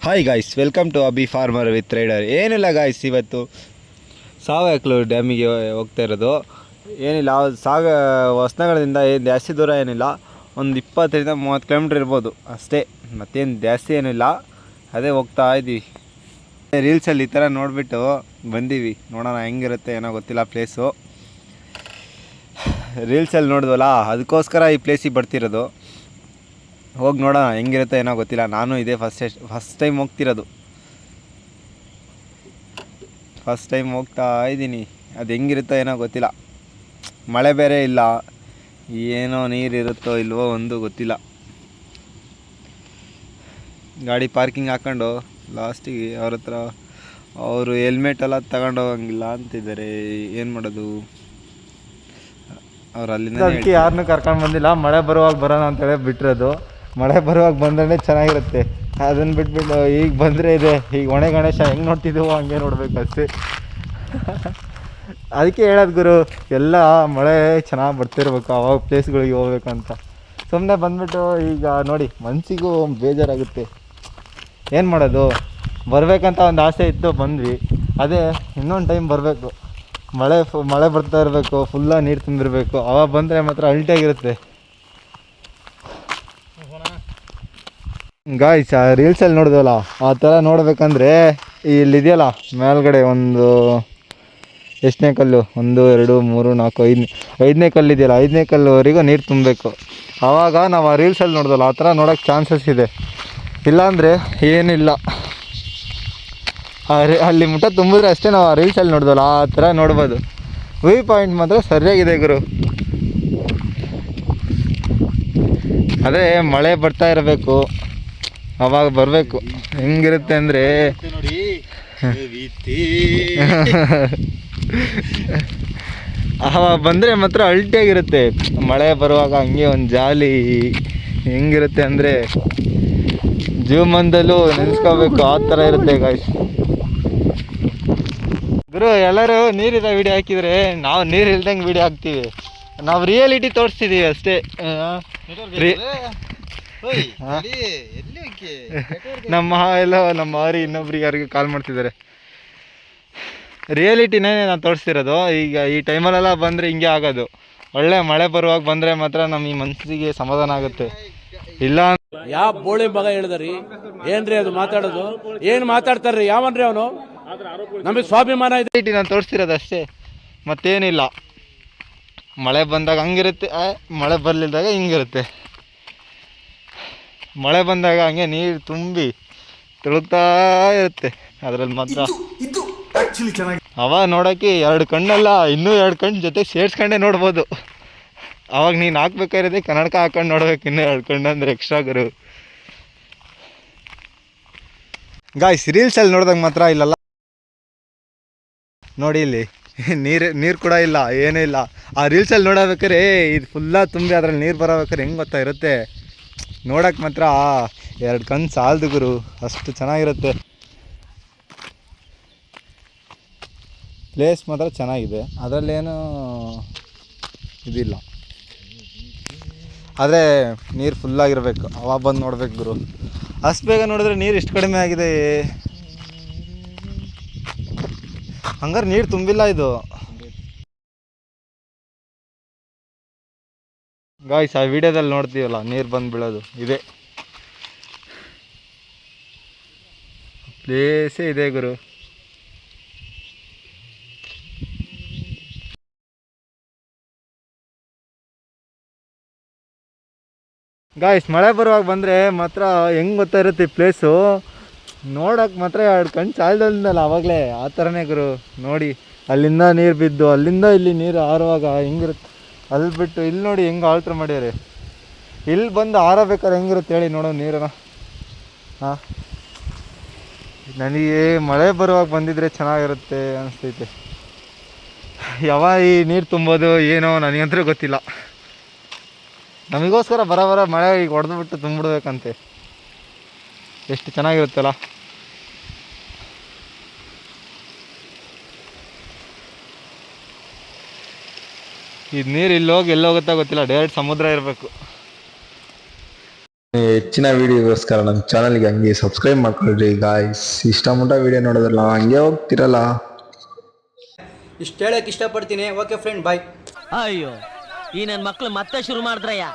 Hi guys, welcome to Abhi farmer with rider. ಏನಿಲ್ಲ guys, ಇವತ್ತು ಸಾವಯಕಲು ಡ್ಯಾಮಿಗೆ ಹೋಗ್ತಾ ಇರೋದು. ಏನಿಲ್ಲ, ಹೊಸನಗರದಿಂದ ಏನು ಜಾಸ್ತಿ ದೂರ ಏನಿಲ್ಲ, ಒಂದು 20-30 ಕಿಲೋಮೀಟ್ರ್ ಇರ್ಬೋದು ಅಷ್ಟೇ, ಮತ್ತೇನು ಜಾಸ್ತಿ ಏನಿಲ್ಲ. ಅದೇ ಹೋಗ್ತಾ ಇದ್ದೀವಿ. ರೀಲ್ಸಲ್ಲಿ ಈ ಥರ ನೋಡಿಬಿಟ್ಟು ಬಂದೀವಿ, ನೋಡೋಣ ಹೆಂಗಿರುತ್ತೆ ಏನೋ ಗೊತ್ತಿಲ್ಲ ಪ್ಲೇಸು. ರೀಲ್ಸಲ್ಲಿ ನೋಡಿದ್ವಲ್ಲ, ಅದಕ್ಕೋಸ್ಕರ ಈ ಪ್ಲೇಸಿಗೆ ಬರ್ತಿರೋದು. ಹೋಗಿ ನೋಡೋಣ ಹೆಂಗಿರುತ್ತೆ ಏನೋ ಗೊತ್ತಿಲ್ಲ. ನಾನು ಇದೇ ಫಸ್ಟ್ ಟೈಮ್ ಹೋಗ್ತಿರೋದು. ಫಸ್ಟ್ ಟೈಮ್ ಹೋಗ್ತಾ ಇದ್ದೀನಿ. ಅದು ಹೆಂಗಿರುತ್ತೋ ಏನೋ ಗೊತ್ತಿಲ್ಲ. ಮಳೆ ಬೇರೆ ಇಲ್ಲ, ಏನೋ ನೀರಿರುತ್ತೋ ಇಲ್ವೋ ಒಂದು ಗೊತ್ತಿಲ್ಲ. ಗಾಡಿ ಪಾರ್ಕಿಂಗ್ ಹಾಕ್ಕೊಂಡು ಲಾಸ್ಟಿಗೆ ಅವ್ರ ಹತ್ರ ಅವರು ಹೆಲ್ಮೆಟೆಲ್ಲ ತಗೊಂಡು ಹೋಗಂಗಿಲ್ಲ ಅಂತಿದ್ದಾರೆ. ಏನು ಮಾಡೋದು? ಅವ್ರು ಅಲ್ಲಿಂದ ಅದಕ್ಕೆ ಯಾರನ್ನೂ ಕರ್ಕೊಂಡು ಬಂದಿಲ್ಲ. ಮಳೆ ಬರುವಾಗ ಬರೋಣ ಅಂತೇಳಿ ಬಿಟ್ಟಿರೋದು. ಮಳೆ ಬರುವಾಗ ಬಂದ್ರೆ ಚೆನ್ನಾಗಿರುತ್ತೆ. ಅದನ್ನು ಬಿಟ್ಬಿಟ್ಟು ಈಗ ಬಂದರೆ ಇದೆ, ಈಗ ಒಣೆ ಗಣೇಶ ಹೆಂಗೆ ನೋಡ್ತಿದ್ದೀವೋ ಹಂಗೆ ನೋಡ್ಬೇಕು ಅಷ್ಟೇ. ಅದಕ್ಕೆ ಹೇಳೋದು ಗುರು, ಎಲ್ಲ ಮಳೆ ಚೆನ್ನಾಗಿ ಬರ್ತಿರ್ಬೇಕು, ಆವಾಗ ಪ್ಲೇಸ್ಗಳಿಗೆ ಹೋಗ್ಬೇಕಂತ. ಸುಮ್ಮನೆ ಬಂದುಬಿಟ್ಟು ಈಗ ನೋಡಿ ಮನಸ್ಸಿಗೂ ಬೇಜಾರಾಗುತ್ತೆ. ಏನು ಮಾಡೋದು? ಬರಬೇಕಂತ ಒಂದು ಆಸೆ ಇತ್ತು, ಬಂದ್ವಿ. ಅದೇ ಇನ್ನೊಂದು ಟೈಮ್ ಬರಬೇಕು. ಮಳೆ ಬರ್ತಾ ಇರಬೇಕು, ಫುಲ್ಲಾಗಿ ನೀರು ತುಂಬಿರಬೇಕು. ಅವಾಗ ಬಂದರೆ ಮಾತ್ರ ಅಲ್ಟಾಗಿರುತ್ತೆ. ಗಾಯ್ಸ್, ರೀಲ್ಸಲ್ಲಿ ನೋಡಿದ್ವಲ್ಲ, ಆ ಥರ ನೋಡಬೇಕಂದ್ರೆ ಇಲ್ಲಿದೆಯಲ್ಲ ಮೇಲ್ಗಡೆ ಒಂದು ಎಷ್ಟನೇ ಕಲ್ಲು, 1 2 3 4 5ನೇ ಕಲ್ಲಿದೆಯಲ್ಲ, 5ನೇ ಕಲ್ಲುವರೆಗೂ ನೀರು ತುಂಬಬೇಕು. ಆವಾಗ ನಾವು ಆ ರೀಲ್ಸಲ್ಲಿ ನೋಡಿದ್ವಲ್ಲ, ಆ ಥರ ನೋಡೋಕ್ಕೆ ಚಾನ್ಸಸ್ ಇದೆ. ಇಲ್ಲಾಂದರೆ ಏನಿಲ್ಲ. ಅಲ್ಲಿ ಮುಟ್ಟ ತುಂಬಿದ್ರೆ ಅಷ್ಟೇ ನಾವು ಆ ರೀಲ್ಸಲ್ಲಿ ನೋಡಿದ್ವಲ್ಲ ಆ ಥರ ನೋಡ್ಬೋದು. ವ್ಯೂ ಪಾಯಿಂಟ್ ಮಾತ್ರ ಸರಿಯಾಗಿದೆ ಗುರು. ಅದೇ ಮಳೆ ಬರ್ತಾ ಇರಬೇಕು, ಅವಾಗ ಬರಬೇಕು. ಹೆಂಗಿರುತ್ತೆ ಅಂದರೆ ಅವಾಗ ಬಂದರೆ ಮಾತ್ರ ಅಲ್ಟಿಯಾಗಿರುತ್ತೆ. ಮಳೆ ಬರುವಾಗ ಹಂಗೆ ಒಂದು ಜಾಲಿ ಹೆಂಗಿರುತ್ತೆ ಅಂದರೆ ಜೀವಮಾನದಲ್ಲೂ ನೆನೆಸ್ಕೋಬೇಕು, ಆ ಥರ ಇರುತ್ತೆ ಗಾಯ್ಸ್. ಗುರು, ಎಲ್ಲರೂ ನೀರಿದ ವೀಡಿಯೋ ಹಾಕಿದರೆ ನಾವು ನೀರು ಇಲ್ದಂಗೆ ವೀಡಿಯೋ ಹಾಕ್ತೀವಿ. ನಾವು ರಿಯಾಲಿಟಿ ತೋರಿಸ್ತಿದ್ದೀವಿ ಅಷ್ಟೇ. ನಮ್ಮ ಮಾರಿ ಇನ್ನೊಬ್ರಿಗೆ ಯಾರಿಗೂ ಕಾಲ್ ಮಾಡ್ತಿದ್ದಾರೆ. ರಿಯಾಲಿಟಿನೇ ನಾನು ತೋರಿಸ್ತಿರೋದು. ಈಗ ಈ ಟೈಮಲ್ಲೆಲ್ಲ ಬಂದರೆ ಹಿಂಗೆ ಆಗೋದು. ಒಳ್ಳೆ ಮಳೆ ಬರುವಾಗ ಬಂದರೆ ಮಾತ್ರ ನಮ್ಮ ಈ ಮನಸ್ಸಿಗೆ ಸಮಾಧಾನ ಆಗುತ್ತೆ. ಇಲ್ಲ ಯಾವ ಬೋಳಿ ಮಗ ಹೇಳಿದ್ರಿ ಏನ್ರಿ ಅದು ಮಾತಾಡೋದು? ಏನು ಮಾತಾಡ್ತಾರ್ರಿ? ಯಾವನ್ರಿ ಅವನು? ನಮಗೆ ಸ್ವಾಭಿಮಾನ ಇದೆ. ನಾನು ತೋರಿಸ್ತಿರೋದು ಅಷ್ಟೇ, ಮತ್ತೇನಿಲ್ಲ. ಮಳೆ ಬಂದಾಗ ಹಂಗಿರುತ್ತೆ, ಮಳೆ ಬರಲಿಲ್ದಾಗ ಹಿಂಗಿರುತ್ತೆ. ಮಳೆ ಬಂದಾಗ ಹಂಗೆ ನೀರು ತುಂಬಿ ತುಳುಕ್ತಾ ಇರುತ್ತೆ. ಅದರಲ್ಲಿ ಮಾತ್ರ ಅವಾಗ ನೋಡೋಕ್ಕೆ 2 ಕಣ್ಣಲ್ಲ, ಇನ್ನೂ 2 ಕಣ್ಣು ಜೊತೆ ಸೇರಿಸ್ಕೊಂಡೇ ನೋಡ್ಬೋದು. ಅವಾಗ ನೀನು ಹಾಕ್ಬೇಕಾಗಿರೋದೇ ಕನ್ನಡಕ ಹಾಕೊಂಡು ನೋಡ್ಬೇಕು. ಇನ್ನೂ 2 ಕಣ್ಣು ಅಂದರೆ ಎಕ್ಸ್ಟ್ರಾ ಗುರು. ಗಾಯ್ಸ್, ರೀಲ್ಸಲ್ಲಿ ನೋಡಿದಾಗ ಮಾತ್ರ ಇಲ್ಲಲ್ಲ ನೋಡಿ, ಇಲ್ಲಿ ನೀರು ಕೂಡ ಇಲ್ಲ, ಏನೂ ಇಲ್ಲ. ಆ ರೀಲ್ಸಲ್ಲಿ ನೋಡಬೇಕಾರೆ ಇದು ಫುಲ್ಲ ತುಂಬಿ ಅದ್ರಲ್ಲಿ ನೀರು ಬರೋಬೇಕಾರೆ ಹೆಂಗೆ ಗೊತ್ತಾ ಇರುತ್ತೆ. ನೋಡೋಕೆ ಮಾತ್ರ 2 ಕಣ್ಣು ಸಾಲದು ಗುರು, ಅಷ್ಟು ಚೆನ್ನಾಗಿರುತ್ತೆ. ಪ್ಲೇಸ್ ಮಾತ್ರ ಚೆನ್ನಾಗಿದೆ, ಅದರಲ್ಲೇನು ಇದಿಲ್ಲ. ಆದರೆ ನೀರು ಫುಲ್ಲಾಗಿರ್ಬೇಕು, ಅವಾಗ ಬಂದು ನೋಡ್ಬೇಕು ಗುರು. ಅಷ್ಟು ಬೇಗ ನೋಡಿದ್ರೆ ನೀರು ಎಷ್ಟು ಕಡಿಮೆ ಆಗಿದೆ. ಹಂಗಾರೆ ನೀರು ತುಂಬಿಲ್ಲ ಇದು. ಗಾಯ್ಸ್, ಆ ವಿಡಿಯೋದಲ್ಲಿ ನೋಡ್ತೀವಲ್ಲ ನೀರು ಬಂದು ಬೀಳೋದು ಇದೆ. ಪ್ಲೇಸೇ ಇದೆ ಗುರು. ಗಾಯ್ಸ್, ಮಳೆ ಬರುವಾಗ ಬಂದರೆ ಮಾತ್ರ ಹೆಂಗೆ ಗೊತ್ತಾ ಇರುತ್ತೆ ಪ್ಲೇಸು. ನೋಡೋಕೆ ಮಾತ್ರ 2 ಕಣ್ಣು ಸಾಲದಲ್ಲ ಆವಾಗಲೇ, ಆ ಥರನೇ ಗುರು. ನೋಡಿ, ಅಲ್ಲಿಂದ ನೀರು ಬಿದ್ದು ಅಲ್ಲಿಂದ ಇಲ್ಲಿ ನೀರು ಹಾರುವಾಗ ಹೆಂಗಿರುತ್ತೆ. ಅಲ್ಲಿ ಬಿಟ್ಟು ಇಲ್ಲಿ ನೋಡಿ ಹೆಂಗೆ ಆಲ್ಟ್ರ್ ಮಾಡ್ಯಾರೆ. ಇಲ್ಲಿ ಬಂದು ಹಾರಬೇಕಾದ್ರೆ ಹೆಂಗಿರುತ್ತೆ ಹೇಳಿ ನೋಡೋ ನೀರನ್ನು. ಹಾಂ, ನನಗೆ ಮಳೆ ಬರುವಾಗ ಬಂದಿದ್ರೆ ಚೆನ್ನಾಗಿರುತ್ತೆ ಅನಿಸ್ತೈತೆ. ಯಾವಾಗ ಈ ನೀರು ತುಂಬೋದು ಏನೋ ನನಗಂತೂ ಗೊತ್ತಿಲ್ಲ. ನಮಗೋಸ್ಕರ ಬರ ಮಳೆ ಈಗ ಹೊಡೆದ್ಬಿಟ್ಟು ತುಂಬಿಡ್ಬೇಕಂತೆ. ಎಷ್ಟು ಚೆನ್ನಾಗಿರುತ್ತಲ್ಲ. ಇದು ನೀರು ಇಲ್ಲಿ ಹೋಗಿ ಎಲ್ಲೋಗುತ್ತಾ ಗೊತ್ತಿಲ್ಲ, ಡೈರೆಕ್ಟ್ ಸಮುದ್ರ ಇರಬೇಕು. ಹೆಚ್ಚಿನ ವಿಡಿಯೋಗೋಸ್ಕರ ನಮ್ಮ ಚಾನಲ್ಗೆ ಹಂಗೆ ಸಬ್ಸ್ಕ್ರೈಬ್ ಮಾಡ್ಕೊಳ್ರಿ ಗಾಯ್ಸ್. ಇಷ್ಟ ಮುಟ್ಟ ವಿಡಿಯೋ ನೋಡೋದ್ರಲ್ಲ ಹಂಗೆ ಹೋಗ್ತಿರಲ್ಲ. ಇಷ್ಟು ಹೇಳಕ್ಕೆ ಇಷ್ಟಪಡ್ತೀನಿ. ಓಕೆ ಫ್ರೆಂಡ್, ಬಾಯ್. ಅಯ್ಯೋ ಈ ನನ್ನ ಮಕ್ಳು ಮತ್ತೆ ಶುರು ಮಾಡಿದ್ರಯ್ಯ.